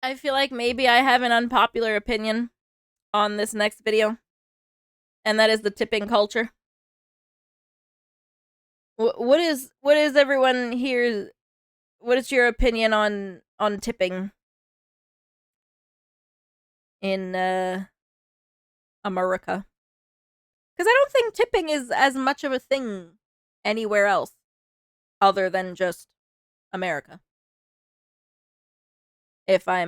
I feel like maybe I have an unpopular opinion on this next video, and that is the tipping culture. What is everyone here? What is your opinion on tipping in America? Because I don't think tipping is as much of a thing anywhere else other than just America. If I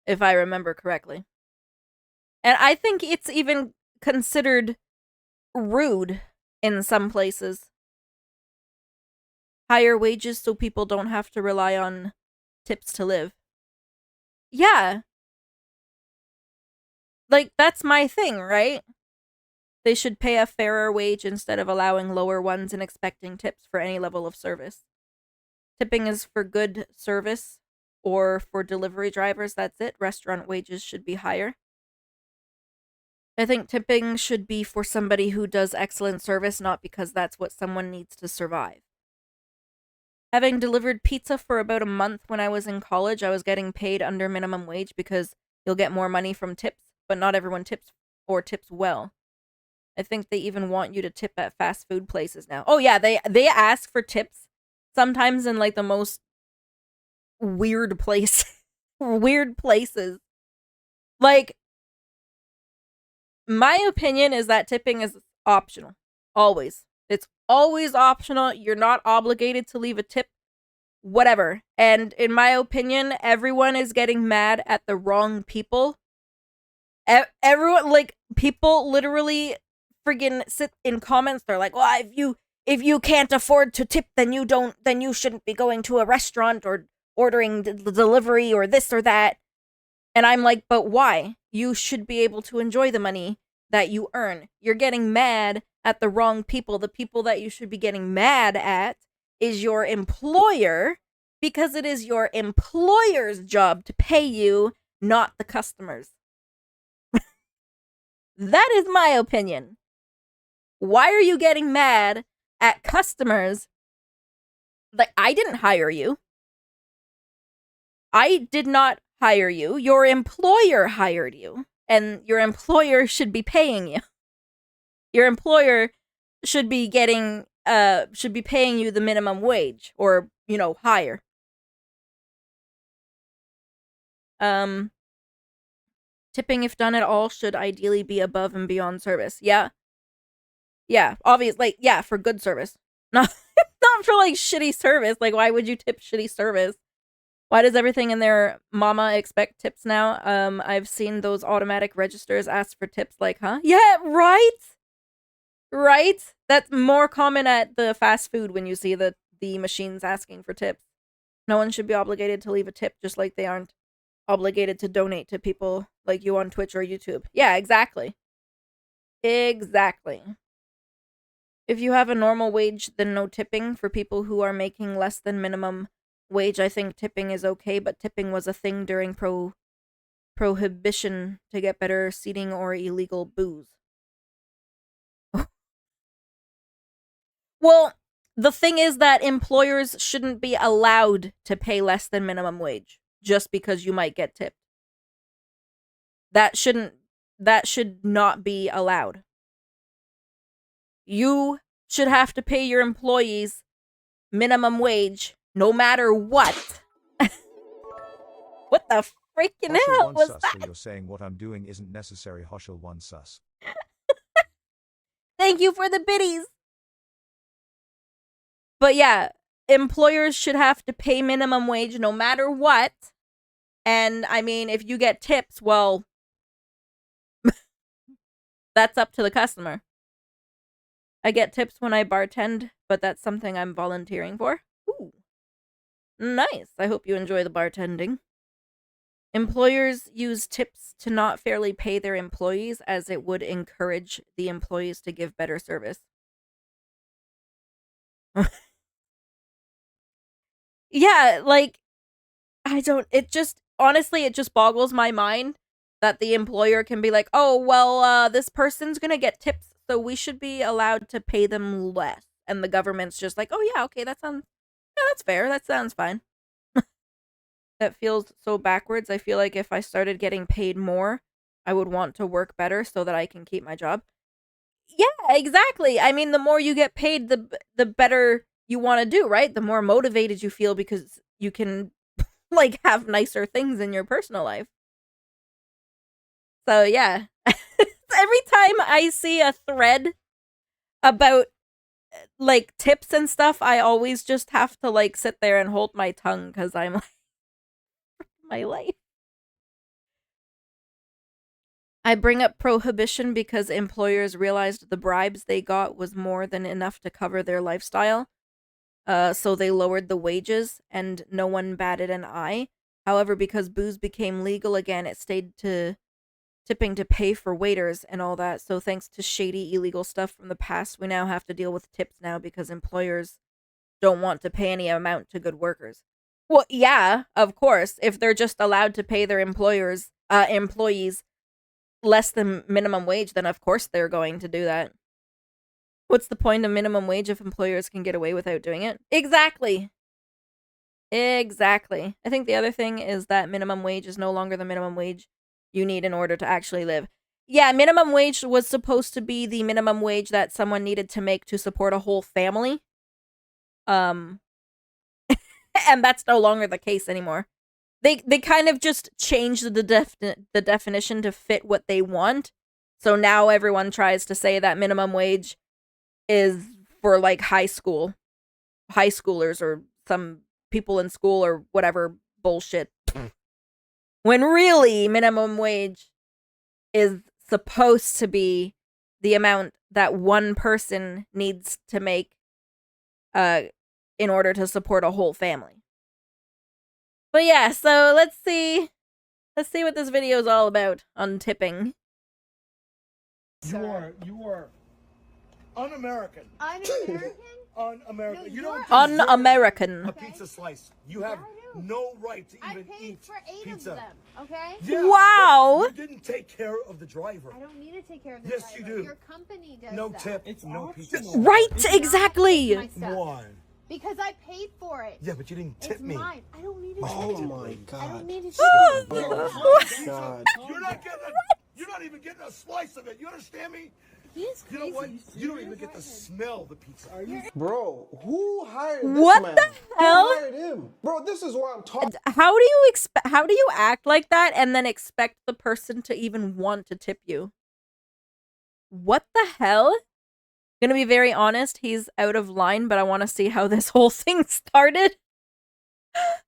remember correctly. And I think it's even considered rude in some places. Higher wages so people don't have to rely on tips to live. Yeah. Like, that's my thing, right? They should pay a fairer wage instead of allowing lower ones and expecting tips for any level of service. Tipping is for good service or for delivery drivers, that's it. Restaurant wages should be higher. I think tipping should be for somebody who does excellent service, not because that's what someone needs to survive. Having delivered pizza for about a month when I was in college, I was getting paid under minimum wage because you'll get more money from tips, but not everyone tips or tips well. I think they even want you to tip at fast food places now. Oh yeah, they ask for tips sometimes in like the most weird place weird places. Like, my opinion is that tipping is optional. Always. It's always optional. You're not obligated to leave a tip. Whatever. And in my opinion, everyone is getting mad at the wrong people. Everyone, like, people literally friggin' sit in comments. They're like, well, if you can't afford to tip, then you shouldn't be going to a restaurant or ordering delivery or this or that. And I'm like, but why? You should be able to enjoy the money that you earn. You're getting mad at the wrong people. The people that you should be getting mad at is your employer, because it is your employer's job to pay you, not the customers. That is my opinion. Why are you getting mad at customers? Like, I didn't hire you. I did not hire you. Your employer hired you, and your employer should be paying you. Your employer should be paying you the minimum wage, or, higher. Tipping, if done at all, should ideally be above and beyond service. Yeah. Yeah, obviously, like, yeah, for good service. Not not for like shitty service. Like, why would you tip shitty service? Why does everything in their mama expect tips now? I've seen those automatic registers ask for tips, like, huh? Yeah, right? Right? That's more common at the fast food when you see the machines asking for tips. No one should be obligated to leave a tip, just like they aren't obligated to donate to people like you on Twitch or YouTube. Yeah, exactly. Exactly. If you have a normal wage, then no tipping. For people who are making less than minimum wage, I think tipping is okay, but tipping was a thing during prohibition to get better seating or illegal booze. Well, the thing is that employers shouldn't be allowed to pay less than minimum wage just because you might get tipped. That should not be allowed. You should have to pay your employees minimum wage no matter what. What the freaking hell was sus, that? So you're saying what I'm doing isn't necessary, Hoshel one sus. Thank you for the biddies. But yeah, employers should have to pay minimum wage no matter what. And I mean, if you get tips, well, that's up to the customer. I get tips when I bartend, but that's something I'm volunteering for. Ooh. Nice. I hope you enjoy the bartending. Employers use tips to not fairly pay their employees, as it would encourage the employees to give better service. Yeah, like, honestly, it just boggles my mind that the employer can be like, oh, well, this person's gonna get tips, so we should be allowed to pay them less. And the government's just like, oh, yeah, okay, yeah, that's fair, that sounds fine. that feels so backwards. I feel like if I started getting paid more, I would want to work better so that I can keep my job. Yeah, exactly. I mean, the more you get paid, the better you want to do, right? The more motivated you feel because you can like have nicer things in your personal life. So yeah. Every time I see a thread about like tips and stuff, I always just have to like sit there and hold my tongue cuz I'm like my life. I bring up prohibition because employers realized the bribes they got was more than enough to cover their lifestyle. So they lowered the wages and no one batted an eye. However, because booze became legal again, it stayed to tipping to pay for waiters and all that. So thanks to shady illegal stuff from the past, we now have to deal with tips now because employers don't want to pay any amount to good workers. Well, yeah, of course. If they're just allowed to pay their employees less than minimum wage, then of course they're going to do that. What's the point of minimum wage if employers can get away without doing it? Exactly. Exactly. I think the other thing is that minimum wage is no longer the minimum wage you need in order to actually live. Yeah, minimum wage was supposed to be the minimum wage that someone needed to make to support a whole family. And that's no longer the case anymore. They kind of just changed the definition to fit what they want. So now everyone tries to say that minimum wage is for like high schoolers or some people in school or whatever bullshit. When really minimum wage is supposed to be the amount that one person needs to make in order to support a whole family. But yeah, so let's see what this video is all about on tipping. You are un-American. Un-American? Un-American. No, you don't Un-American. a pizza slice. You have no right to even eat for 8 pizza. of them, okay? Yeah, wow. You didn't take care of the driver. I don't need to take care of the Yes, driver. you do. Your company does No that. tip. It's no optional. pizza. Right, It's exactly. not my stuff. Why? Because I paid for it. Yeah, but you didn't tip It's me. mine. I don't need to Oh tip my I god. don't need to tip Oh you. god. You're not even getting a slice of it. You understand me? He's You crazy. know what? You don't even get to smell the pizza. Bro, who hired What this man? the hell? Who hired him? Bro, this is why I'm talking. How do you act like that and then expect the person to even want to tip you? What the hell? Gonna be very honest, he's out of line, but I want to see how this whole thing started.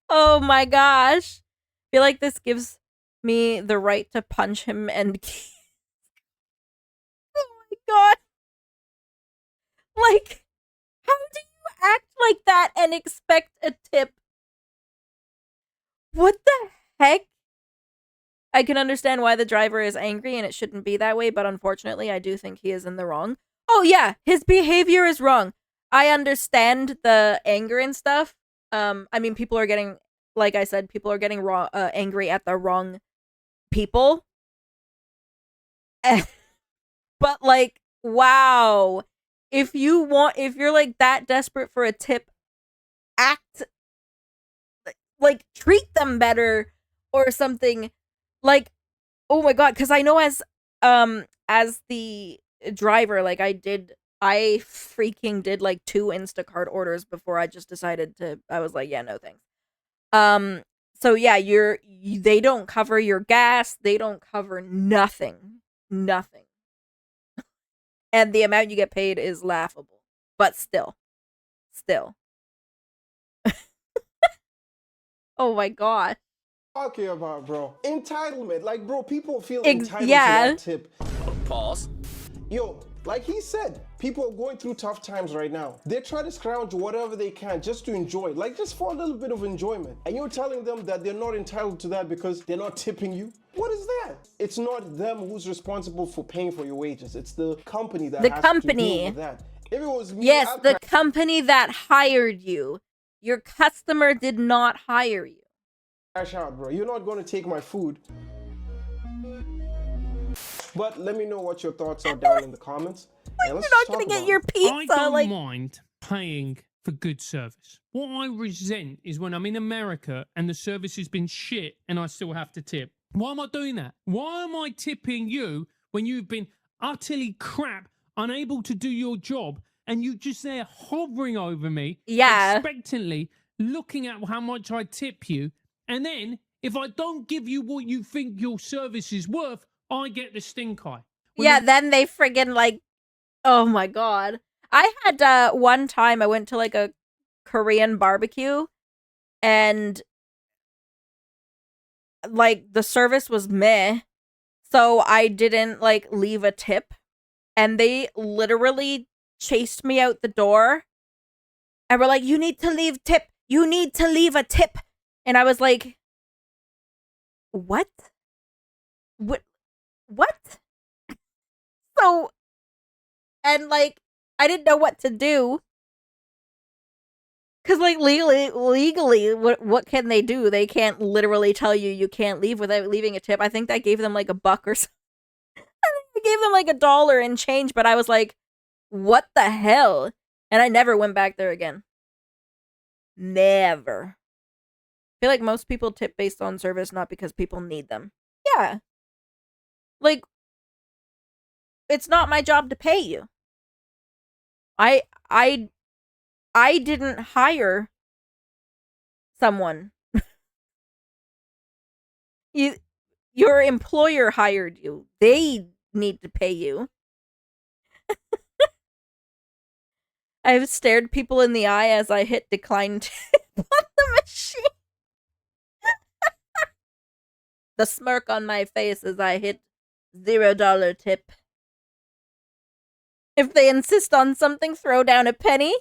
Oh my gosh. I feel like this gives me the right to punch him and oh my god. Like, how do you act like that and expect a tip? What the heck? I can understand why the driver is angry and it shouldn't be that way, but unfortunately, I do think he is in the wrong. Oh yeah, his behavior is wrong. I understand the anger and stuff. I mean, people are getting, like I said, people are getting angry at the wrong people. But like, wow. If you're like that desperate for a tip, act like treat them better or something. Like, oh my god, because I know as the driver, like I freaking did like 2 Instacart orders before I just decided I was like, yeah, no thanks. So yeah, they don't cover your gas, they don't cover nothing. Nothing. And the amount you get paid is laughable. But still. Oh my god. Talking about, bro. Entitlement. Like, bro, people feel entitled yeah. to that tip. Pause. Yo, like he said, people are going through tough times right now. They're trying to scrounge whatever they can just to enjoy, like just for a little bit of enjoyment. And you're telling them that they're not entitled to that because they're not tipping you? What is that? It's not them who's responsible for paying for your wages. It's the company that has to deal with that. If it was me, yes, the company that hired you. Your customer did not hire you. Cash out, bro. You're not going to take my food. But let me know what your thoughts are down in the comments. Like, you're not going to get your pizza. I don't mind paying for good service. What I resent is when I'm in America and the service has been shit and I still have to tip. Why am I doing that? Why am I tipping you when you've been utterly crap, unable to do your job, and you just there hovering over me, Yeah. expectantly looking at how much I tip you, and then if I don't give you what you think your service is worth, I get the stink eye. When Yeah, then they friggin' like, oh my god. I had one time I went to like a Korean barbecue and like the service was meh. So I didn't like leave a tip and they literally chased me out the door and were like, "You need to leave tip. You need to leave a tip." And I was like, "What? What?" So, and like I didn't know what to do. Cause like legally, what can they do? They can't literally tell you can't leave without leaving a tip. I think that gave them like $1 or something. I gave them like $1 and change, but I was like, what the hell? And I never went back there again. Never. I feel like most people tip based on service, not because people need them. Yeah. Like, it's not my job to pay you. I didn't hire someone. Your employer hired you. They need to pay you. I've stared people in the eye as I hit decline tip on the machine. The smirk on my face as I hit $0 tip. If they insist on something, throw down a penny.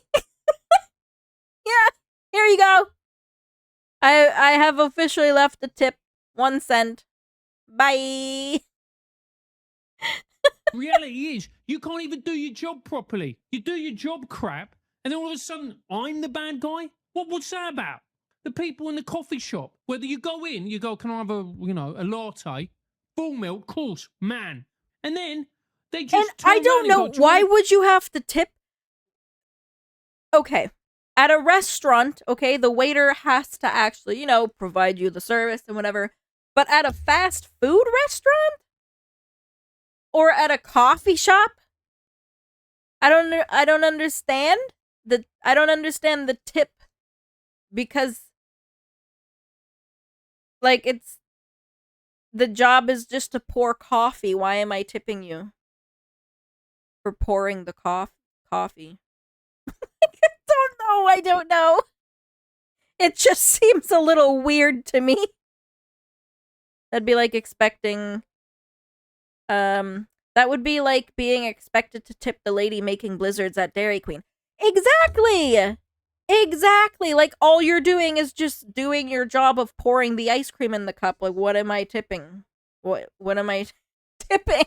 Yeah, here you go. I have officially left a tip. 1 cent. Bye. Reality is, you can't even do your job properly. You do your job crap, and then all of a sudden, I'm the bad guy? What's that about? The people in the coffee shop, whether you go in, you go, can I have a latte? Full milk, course, man. And then they just And I don't know, why would you have to tip? Okay. At a restaurant, okay, the waiter has to actually, provide you the service and whatever. But at a fast food restaurant? Or at a coffee shop? I don't understand the tip, because like the job is just to pour coffee. Why am I tipping you for pouring the coffee? I don't know. It just seems a little weird to me. That'd be like expecting that would be like being expected to tip the lady making blizzards at Dairy Queen. Exactly! Exactly! Like, all you're doing is just doing your job of pouring the ice cream in the cup. Like, what am I tipping? What am I tipping?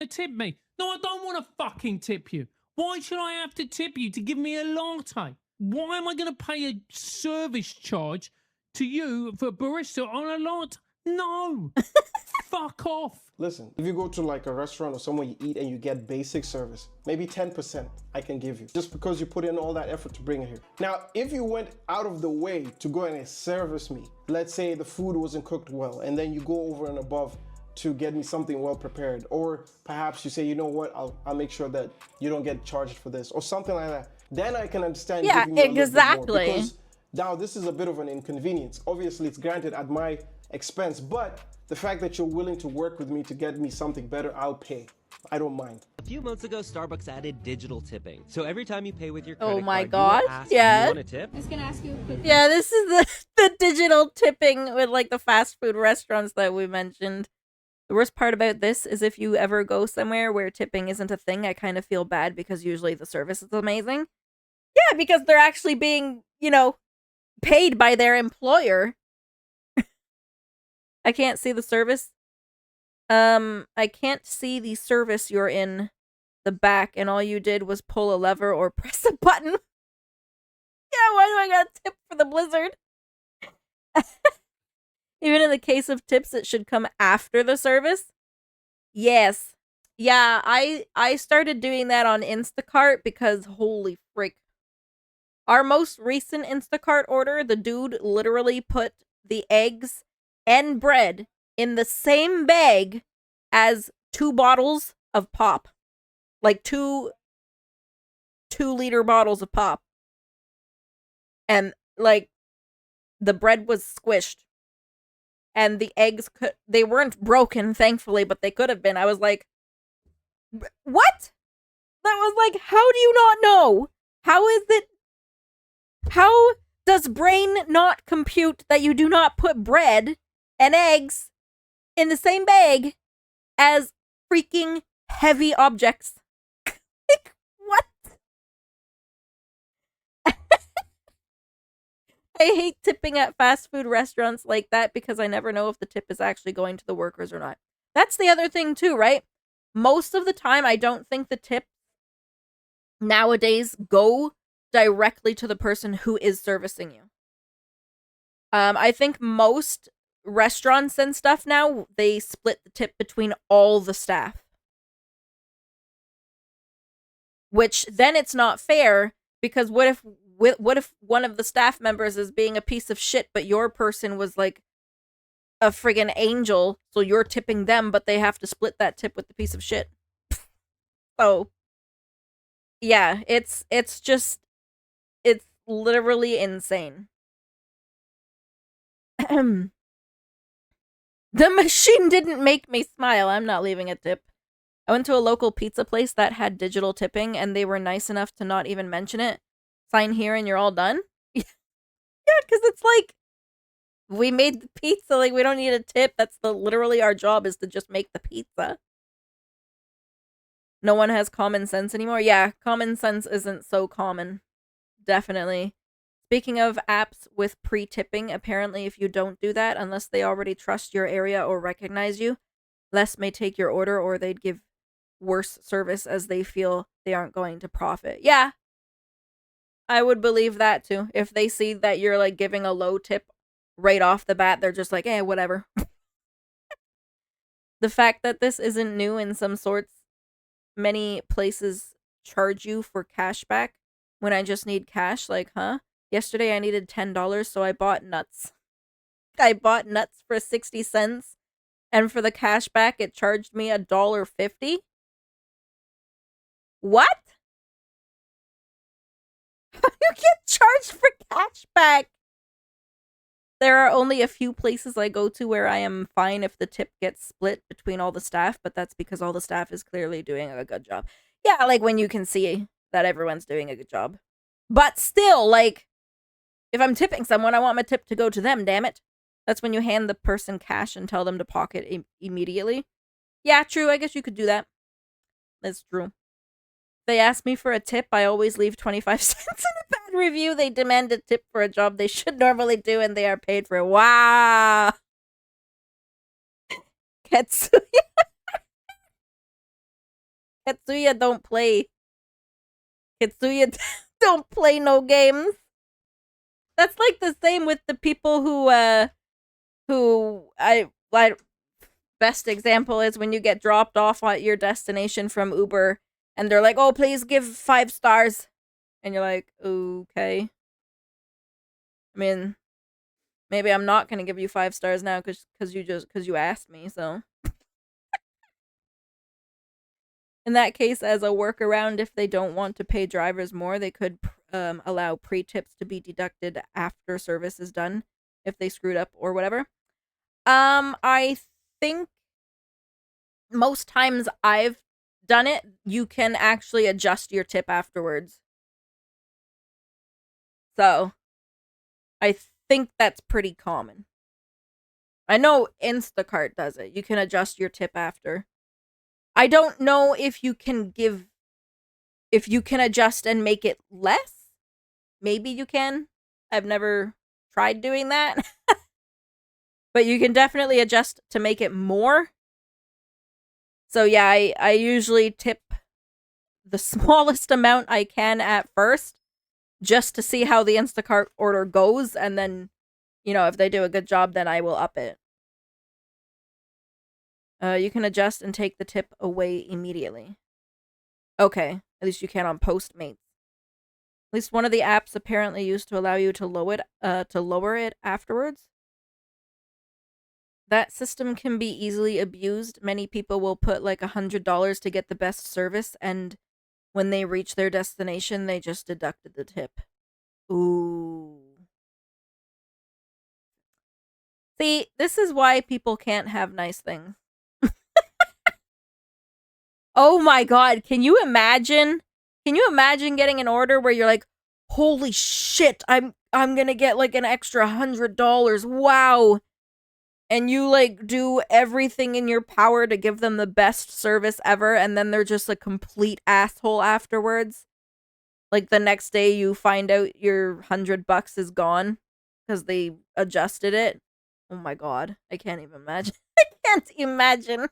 Tip me. No, I don't want to fucking tip you. Why should I have to tip you to give me a latte? Why am I going to pay a service charge to you for a barista on a latte? No! Fuck off! Listen, if you go to like a restaurant or somewhere you eat and you get basic service, maybe 10% I can give you, just because you put in all that effort to bring it here. Now, if you went out of the way to go and service me, let's say the food wasn't cooked well, and then you go over and above to get me something well prepared, or perhaps you say, you know what, I'll make sure that you don't get charged for this, or something like that, then I can understand. Yeah, giving you a little bit more, exactly. because now this is a bit of an inconvenience. Obviously, it's granted at my expense, but the fact that you're willing to work with me to get me something better, I'll pay. I don't mind. A few months ago, Starbucks added digital tipping. So every time you pay with your Oh credit my card, gosh, you will ask, yeah. "Do you want a tip?" I was gonna ask you a quick. Yeah, this is the digital tipping with like the fast food restaurants that we mentioned. The worst part about this is if you ever go somewhere where tipping isn't a thing, I kind of feel bad because usually the service is amazing. Yeah, because they're actually being, paid by their employer. I can't see the service. I can't see the service you're in the back, and all you did was pull a lever or press a button. Yeah, why do I gotta tip for the blizzard? Even in the case of tips, it should come after the service. Yes. Yeah, I started doing that on Instacart because holy frick. Our most recent Instacart order, the dude literally put the eggs and bread in the same bag as 2 bottles of pop. Like 2 liter bottles of pop. And like the bread was squished. And the eggs they weren't broken, thankfully, but they could have been. I was like, what? That was like, how do you not know? How is it? How does brain not compute that you do not put bread and eggs in the same bag as freaking heavy objects? Like, what? I hate tipping at fast food restaurants like that because I never know if the tip is actually going to the workers or not. That's the other thing too, right? Most of the time, I don't think the tips nowadays go directly to the person who is servicing you. I think most restaurants and stuff now, they split the tip between all the staff. Which then it's not fair because what if one of the staff members is being a piece of shit, but your person was like a friggin' angel, so you're tipping them, but they have to split that tip with the piece of shit. So, yeah, it's literally insane. The machine didn't make me smile. I'm not leaving a tip. I went to a local pizza place that had digital tipping, and they were nice enough to not even mention it. Sign here and you're all done? Yeah, because it's like, we made the pizza, like, we don't need a tip. That's literally our job is to just make the pizza. No one has common sense anymore? Yeah, common sense isn't so common. Definitely. Speaking of apps with pre-tipping, apparently if you don't do that, unless they already trust your area or recognize you, less may take your order or they'd give worse service as they feel they aren't going to profit. Yeah, I would believe that too. If they see that you're like giving a low tip right off the bat, they're just like, whatever. The fact that this isn't new in some sorts, many places charge you for cash back when I just need cash. Like, huh? Yesterday I needed $10, so I bought nuts. I bought nuts for 60 cents, and for the cash back, it charged me $1.50. What? You get charged for cash back? There are only a few places I go to where I am fine if the tip gets split between all the staff, but that's because all the staff is clearly doing a good job. Yeah, like when you can see that everyone's doing a good job. But still, like, if I'm tipping someone, I want my tip to go to them, damn it. That's when you hand the person cash and tell them to pocket immediately. Yeah, true, I guess you could do that. That's true. They ask me for a tip, I always leave 25 cents in a bad review. They demand a tip for a job they should normally do, and they are paid for it. Wow. Katsuya. Katsuya don't play. Katsuya don't play no games. That's like the same with the people who best example is when you get dropped off at your destination from Uber and they're like, "Oh, please give 5 stars." And you're like, "Okay." I mean, maybe I'm not going to give you 5 stars now cuz you asked me, so. In that case, as a workaround, if they don't want to pay drivers more, they could allow pre-tips to be deducted after service is done if they screwed up or whatever. I think most times I've done it, you can actually adjust your tip afterwards. So, I think that's pretty common. I know Instacart does it. You can adjust your tip after. I don't know if you can adjust and make it less. Maybe you can. I've never tried doing that. But you can definitely adjust to make it more. So yeah, I usually tip the smallest amount I can at first, just to see how the Instacart order goes, and then, if they do a good job, then I will up it. You can adjust and take the tip away immediately. Okay, at least you can on Postmates. At least one of the apps apparently used to allow you to lower it afterwards. That system can be easily abused. Many people will put like $100 to get the best service, and when they reach their destination, they just deducted the tip. Ooh. See, this is why people can't have nice things. Oh my god, can you imagine? Can you imagine getting an order where you're like, holy shit, I'm gonna get like an extra $100. Wow. And you like do everything in your power to give them the best service ever, and then they're just a complete asshole afterwards. Like the next day you find out your $100 is gone because they adjusted it. Oh my god, I can't even imagine. I can't imagine.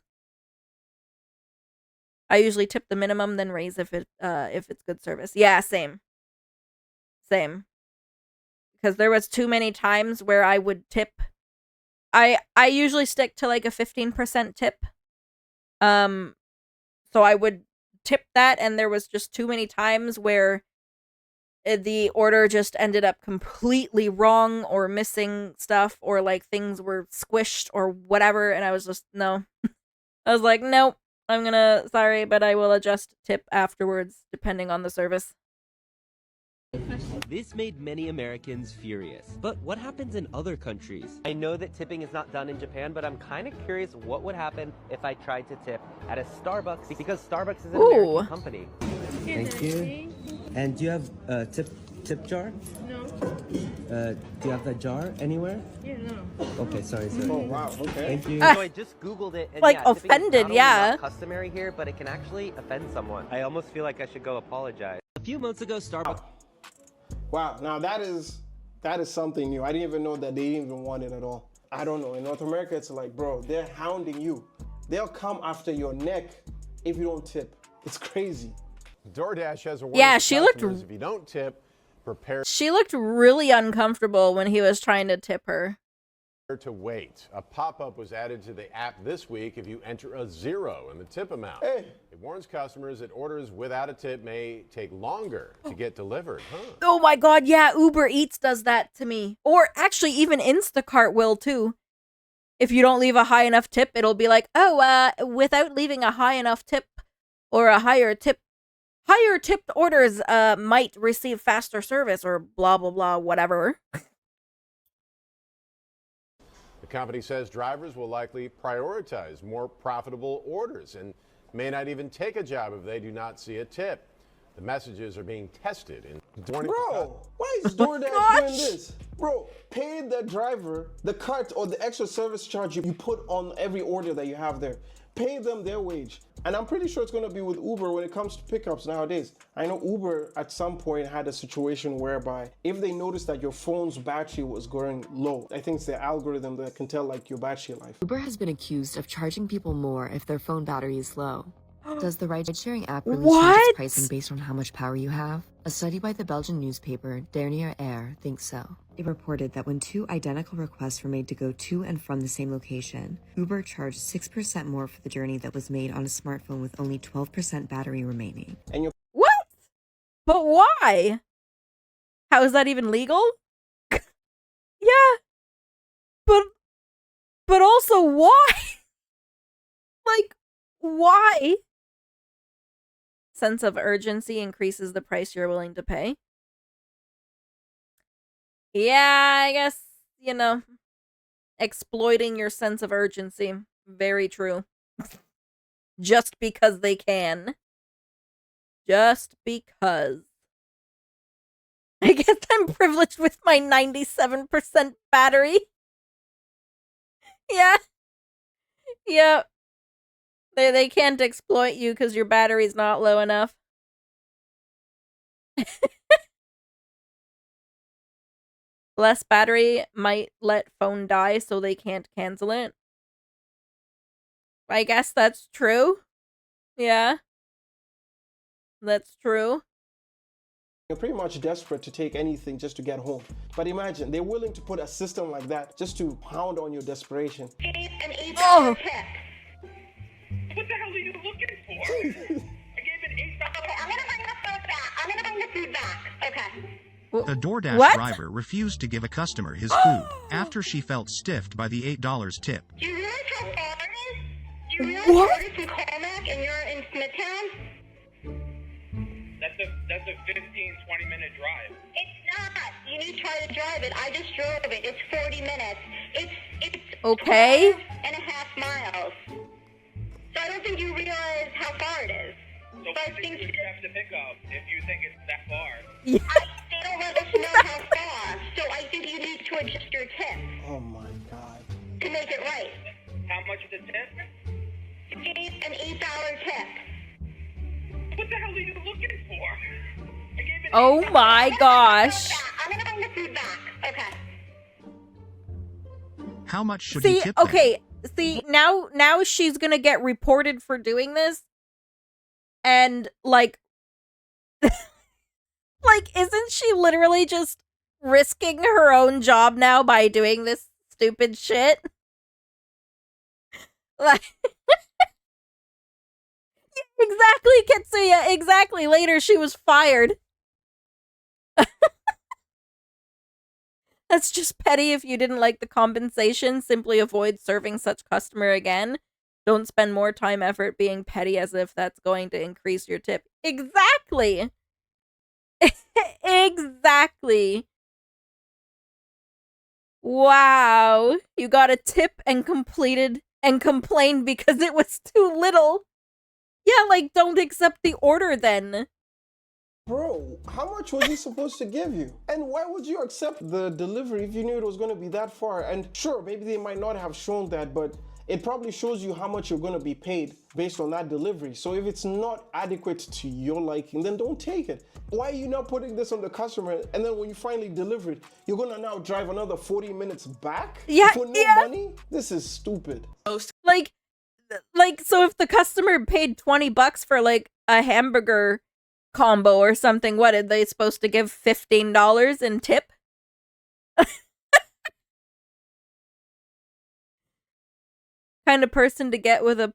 I usually tip the minimum, then raise if it's good service. Yeah, same. Same. Because there was too many times where I would tip. I usually stick to like a 15% tip. So I would tip that, and there was just too many times where the order just ended up completely wrong or missing stuff, or like things were squished or whatever, and I was just, no. I was like, nope, sorry, but I will adjust tip afterwards, depending on the service. This made many Americans furious. But what happens in other countries? I know that tipping is not done in Japan, but I'm kind of curious what would happen if I tried to tip at a Starbucks, because Starbucks is an American company. Thank you. And do you have a tip jar? No. Do you have that jar anywhere? Yeah, no. Okay, sorry. Oh wow, okay. Thank you. So I just Googled it, and like, yeah, tipping is offended, not only yeah. not customary here, but it can actually offend someone. I almost feel like I should go apologize. A few months ago, Starbucks. Wow, now that is something new. I didn't even know that they didn't even want it at all. I don't know. In North America, it's like, bro, they're hounding you. They'll come after your neck if you don't tip. It's crazy. DoorDash has a warning Yeah, for she looked. customers, if you don't tip, prepare She looked really uncomfortable when he was trying to tip her. to wait. A pop-up was added to the app this week if you enter a 0 in the tip amount. Hey. It warns customers that orders without a tip may take longer to get delivered. Oh my god, yeah, Uber Eats does that to me. Or actually, even Instacart will too. If you don't leave a high enough tip, it'll be like, oh, without leaving a high enough tip or a higher tipped orders might receive faster service or blah, blah, blah, whatever. The company says drivers will likely prioritize more profitable orders and may not even take a job if they do not see a tip. The messages are being tested in Bro, why is DoorDash doing this? Bro, pay the driver the cut or the extra service charge you put on every order that you have there. Pay them their wage. And I'm pretty sure it's going to be with Uber when it comes to pickups nowadays. I know Uber at some point had a situation whereby if they noticed that your phone's battery was going low, I think it's the algorithm that can tell like your battery life. Uber has been accused of charging people more if their phone battery is low. Does the ride-sharing app really change its pricing based on how much power you have? A study by the Belgian newspaper Dernier Air thinks so. It reported that when two identical requests were made to go to and from the same location, Uber charged 6% more for the journey that was made on a smartphone with only 12% battery remaining. And what? But why? How is that even legal? Yeah. But also why? Like, why? Sense of urgency increases the price you're willing to pay. Yeah, I guess, exploiting your sense of urgency. Very true. Just because they can. Just because. I guess I'm privileged with my 97% battery. Yeah. Yeah. They can't exploit you because your battery's not low enough. Less battery might let phone die, so they can't cancel it. I guess that's true. Yeah. That's true. You're pretty much desperate to take anything just to get home. But imagine, they're willing to put a system like that just to pound on your desperation. An Oh. tip. What the hell are you looking for? I gave it $8. Okay, I'm gonna bring the food back. I'm gonna bring the food back. Okay. A DoorDash What? driver refused to give a customer his food after she felt stiffed by the $8 tip. Do you realize how far it is? Do you realize What? how far it is from Carmack and you're in Smithtown? That's a 15-20 minute drive. It's not. You need to try to drive it. I just drove it. It's 40 minutes. It's Okay. 12.5 miles. So I don't think you realize how far it is. So but I think you have to pick up if you think it's that far. Yeah. They don't let us know how far. So I think you need to adjust your tip Oh my god. to make it right. How much is the tip? It's an $8 tip. What the hell are you looking for? I gave it Oh $8. my gosh. I'm gonna bring the food back. Okay. How much should he See, tip them? okay. See, now she's gonna get reported for doing this. And like like isn't she literally just risking her own job now by doing this stupid shit? Like exactly, Kitsuya, exactly. Later she was fired. That's just petty. If you didn't like the compensation, simply avoid serving such customer again. Don't spend more time effort being petty as if that's going to increase your tip. Exactly. Exactly. Wow. You got a tip and complained because it was too little. Yeah, like, don't accept the order then. Bro, how much was he supposed to give you? And why would you accept the delivery if you knew it was going to be that far? And sure, maybe they might not have shown that, but it probably shows you how much you're going to be paid based on that delivery. So if it's not adequate to your liking, then don't take it. Why are you not putting this on the customer? And then when you finally deliver it, you're going to now drive another 40 minutes back Yeah, for no yeah. money? This is stupid. Like, so if the customer paid $20 for, like, a hamburger combo or something, what, are they supposed to give $15 in tip? Kind of person to get with a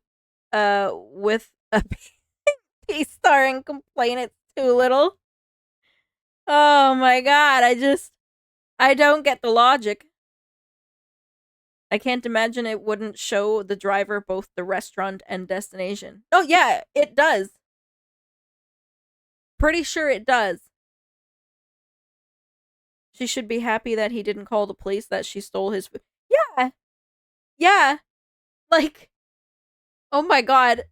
P-star and complain it's too little. Oh my god, I don't get the logic. I can't imagine it wouldn't show the driver both the restaurant and destination. Oh yeah, it does. Pretty sure it does. She should be happy that he didn't call the police that she stole his food. Yeah. Yeah. Like, oh my god.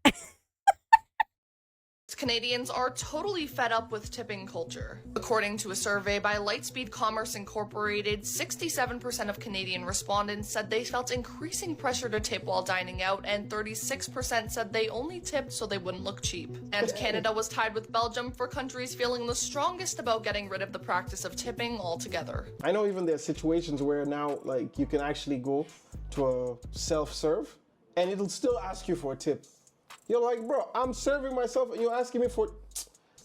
Canadians are totally fed up with tipping culture. According to a survey by Lightspeed Commerce Incorporated, 67% of Canadian respondents said they felt increasing pressure to tip while dining out, and 36% said they only tipped so they wouldn't look cheap. And Canada was tied with Belgium for countries feeling the strongest about getting rid of the practice of tipping altogether. I know even there are situations where now, like, you can actually go to a self-serve and it'll still ask you for a tip. You're like, bro, I'm serving myself and you're asking me for...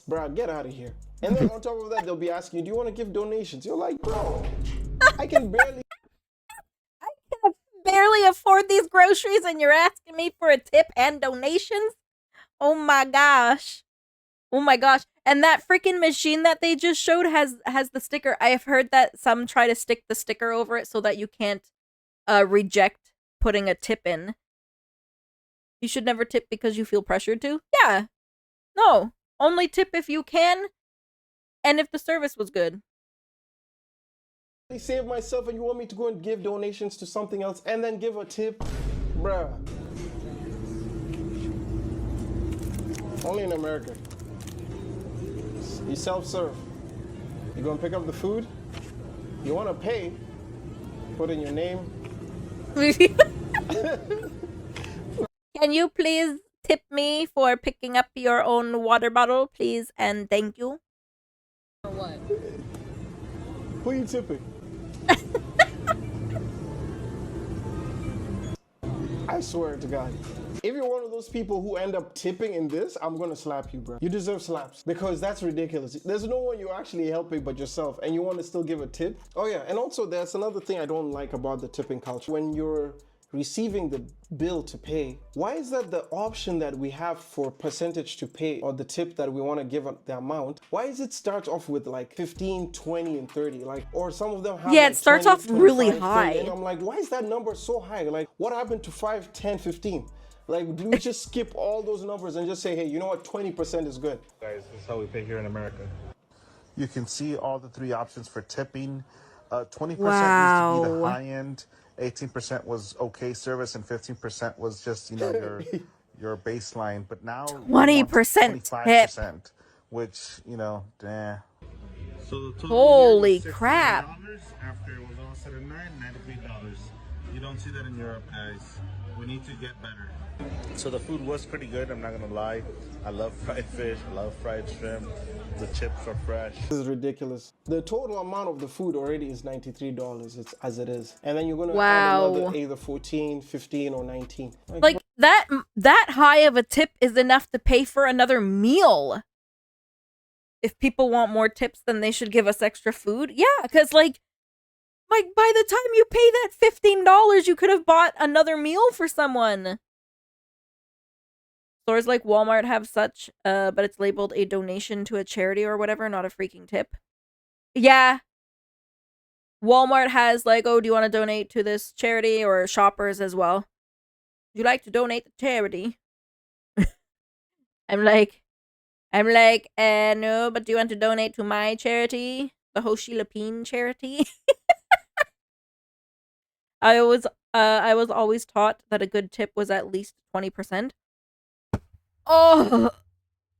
Bro, get out of here. And then on top of that, they'll be asking you, do you want to give donations? You're like, bro, I can barely afford these groceries and you're asking me for a tip and donations? Oh my gosh. Oh my gosh. And that freaking machine that they just showed has the sticker. I have heard that some try to stick the sticker over it so that you can't reject putting a tip in. You should never tip because you feel pressured to? Yeah. No. Only tip if you can, and if the service was good. save myself and you want me to go and give donations to something else and then give a tip? Bruh. Only in America. You self-serve. You go and pick up the food. You want to pay, put in your name. Can you please tip me for picking up your own water bottle, please, and thank you? For what? Who are you tipping? I swear to God. If you're one of those people who end up tipping in this, I'm gonna slap you, bro. You deserve slaps because that's ridiculous. There's no one you're actually helping but yourself, and you want to still give a tip? Oh yeah, and also there's another thing I don't like about the tipping culture. When you're receiving the bill to pay, why is that the option that we have for percentage to pay or the tip that we want to give the amount? Why is it start off with like 15, 20, and 30? Like, or some of them have Yeah, like it starts 20, off really 25, 30, high. and I'm like, why is that number so high? Like, what happened to 5, 10, 15? Like, do we just skip all those numbers and just say, hey, you know what, 20% is good? Guys, this is how we pay here in America. You can see all the 3 options for tipping. 20% used to be the high end, 18% was okay service, and 15% was just, you know, your baseline. But now 20% tip. Which, you know, So the holy crap. After it was all said and done, $93. You don't see that in Europe, guys. We need to get better. So the food was pretty good, I'm not gonna lie. I love fried fish, I love fried shrimp. The chips are fresh. This is ridiculous. The total amount of the food already is $93. It's as it is. And then you're gonna add another either 14, 15, or 19. Like that high of a tip is enough to pay for another meal. If people want more tips, then they should give us extra food. Yeah, because like by the time you pay that $15, you could have bought another meal for someone. Stores like Walmart have such, but it's labeled a donation to a charity or whatever, not a freaking tip. Yeah. Walmart has like, oh, do you want to donate to this charity, or Shoppers as well? Would you like to donate to charity? I'm like, no, but do you want to donate to my charity? The Hoshi Lapine charity? I was always taught that a good tip was at least 20%. Oh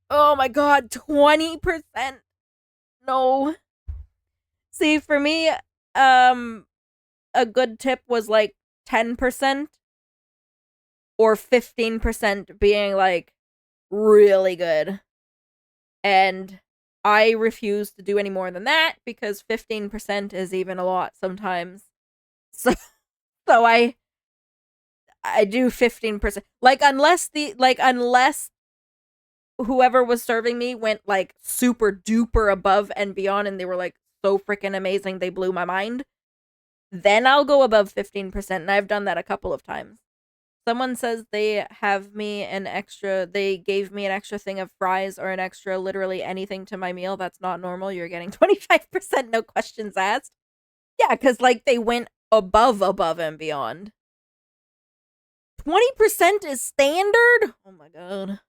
my god, 20%. No. See, for me, a good tip was like 10% or 15% being like really good. And I refuse to do any more than that because 15% is even a lot sometimes. So I do 15%. Like unless whoever was serving me went like super duper above and beyond and they were like so freaking amazing, they blew my mind, then I'll go above 15%, and I've done that a couple of times. Someone says they gave me an extra thing of fries or an extra literally anything to my meal. That's not normal. You're getting 25%, no questions asked. Yeah, because like they went above and beyond. 20% is standard? Oh my god.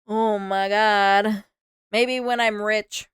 Oh my god. Maybe when I'm rich.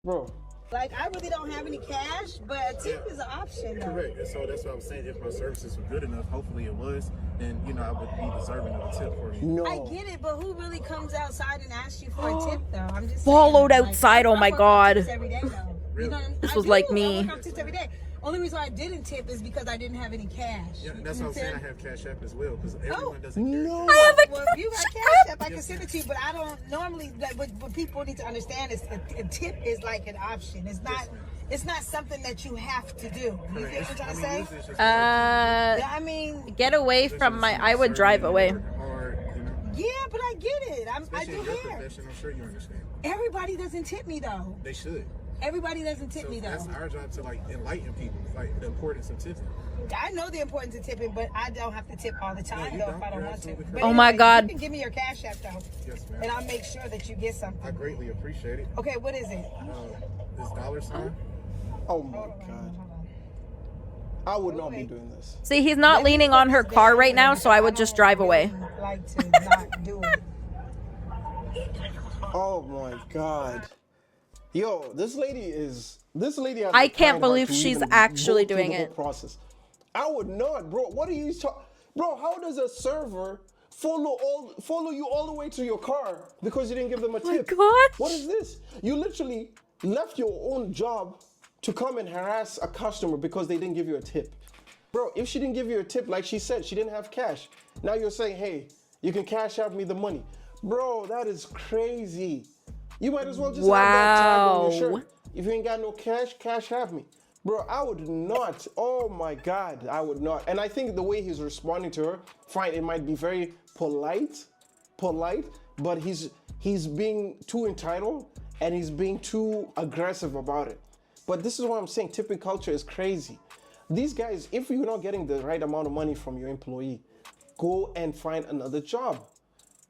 Bro. Like, I really don't have any cash, but a tip is an option. Correct. And so that's what I'm saying. If my services were good enough, hopefully it was, then, you know, I would be deserving of a tip for you. No. I get it, but who really comes outside and asks you for a tip, though? I'm just Followed saying, outside, like, oh my I work on god. tips every day, though. You know, this was like me. I work on tips every day. Only reason I didn't tip is because I didn't have any cash. Yeah, that's what I'm saying. I have Cash App as well, because everyone doesn't carry. No. I have a Well, if you got Cash App, I can send it to you, but I don't normally. Like, what people need to understand is a tip is like an option. It's not. It's not something that you have to do. You get what I'm trying to say? Yeah, I mean, get away from my. I would drive away. Yeah, but I get it. I do hair. I'm sure you understand. Everybody doesn't tip me though. They should. Everybody doesn't tip me though. That's our job to like enlighten people, like the importance of tipping. I know the importance of tipping, but I don't have to tip all the time though if I don't want to. But oh my god. You can give me your Cash App though. Yes, ma'am. And I'll make sure that you get something. I greatly appreciate it. Okay, what is it? This $sign. Oh my god. I would not be doing this. See, he's not leaning on her car right now, so I would just drive away. Like to not do it. Oh my god. Yo, this lady has I can't believe she's actually doing it. Process. I would not, bro. What are you talking? Bro, how does a server follow you all the way to your car because you didn't give them a tip? Oh my god. What is this? You literally left your own job to come and harass a customer because they didn't give you a tip. Bro, if she didn't give you a tip, like she said, she didn't have cash. Now you're saying, hey, you can cash out me the money. Bro, that is crazy. You might as well just have that tag on your shirt. If you ain't got no cash, cash have me. Bro, I would not. Oh my God, I would not. And I think the way he's responding to her, fine, it might be very polite, but he's being too entitled and he's being too aggressive about it. But this is what I'm saying, tipping culture is crazy. These guys, if you're not getting the right amount of money from your employee, go and find another job.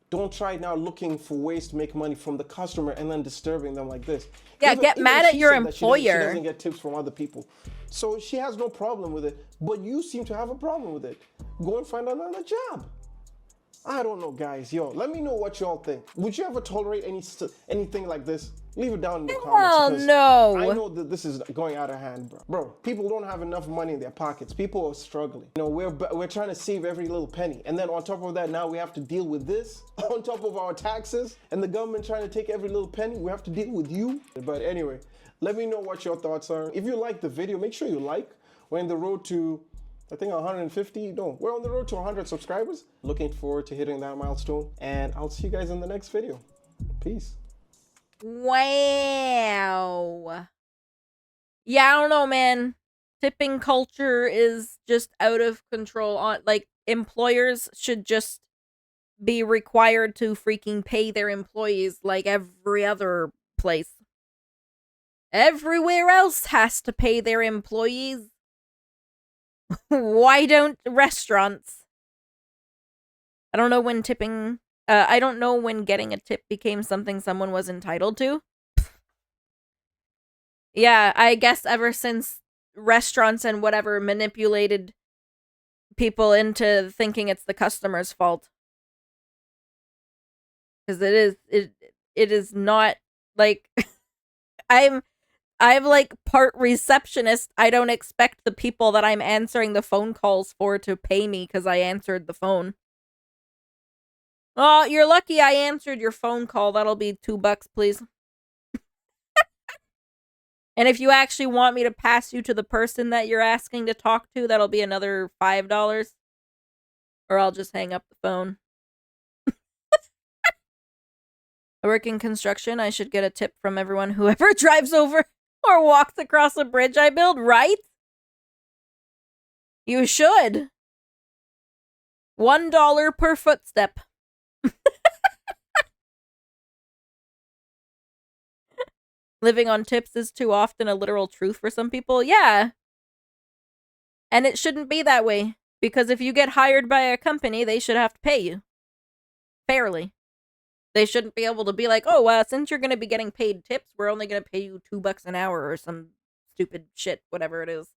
Don't try now looking for ways to make money from the customer and then disturbing them like this. Yeah, get mad at your She employer. doesn't get tips from other people. So she has no problem with it, but you seem to have a problem with it. Go and find another job. I don't know, guys. Yo, let me know what y'all think. Would you ever tolerate anything like this? Leave it down in the comments. No. I know that this is going out of hand, bro. Bro, people don't have enough money in their pockets. People are struggling. You know, we're trying to save every little penny. And then on top of that, now we have to deal with this. On top of our taxes and the government trying to take every little penny, we have to deal with you. But anyway, let me know what your thoughts are. If you like the video, make sure you like. We're in the road to, I think 150, no, we're on the road to 100 subscribers. Looking forward to hitting that milestone. And I'll see you guys in the next video. Peace. Wow. Yeah, I don't know, man. Tipping culture is just out of control. Like, employers should just be required to freaking pay their employees like every other place. Everywhere else has to pay their employees. Why don't restaurants? I don't know when tipping... I don't know when getting a tip became something someone was entitled to. Yeah, I guess ever since restaurants and whatever manipulated people into thinking it's the customer's fault. Because it is not, like... I'm like part receptionist. I don't expect the people that I'm answering the phone calls for to pay me because I answered the phone. Oh, you're lucky I answered your phone call. That'll be $2, please. And if you actually want me to pass you to the person that you're asking to talk to, that'll be another $5. Or I'll just hang up the phone. I work in construction. I should get a tip from everyone who ever drives over or walks across a bridge I build, right? You should. $1 per footstep. Living on tips is too often a literal truth for some people. Yeah. And it shouldn't be that way. Because if you get hired by a company, they should have to pay you. Fairly. They shouldn't be able to be like, oh, since you're going to be getting paid tips, we're only going to pay you $2 an hour or some stupid shit, whatever it is.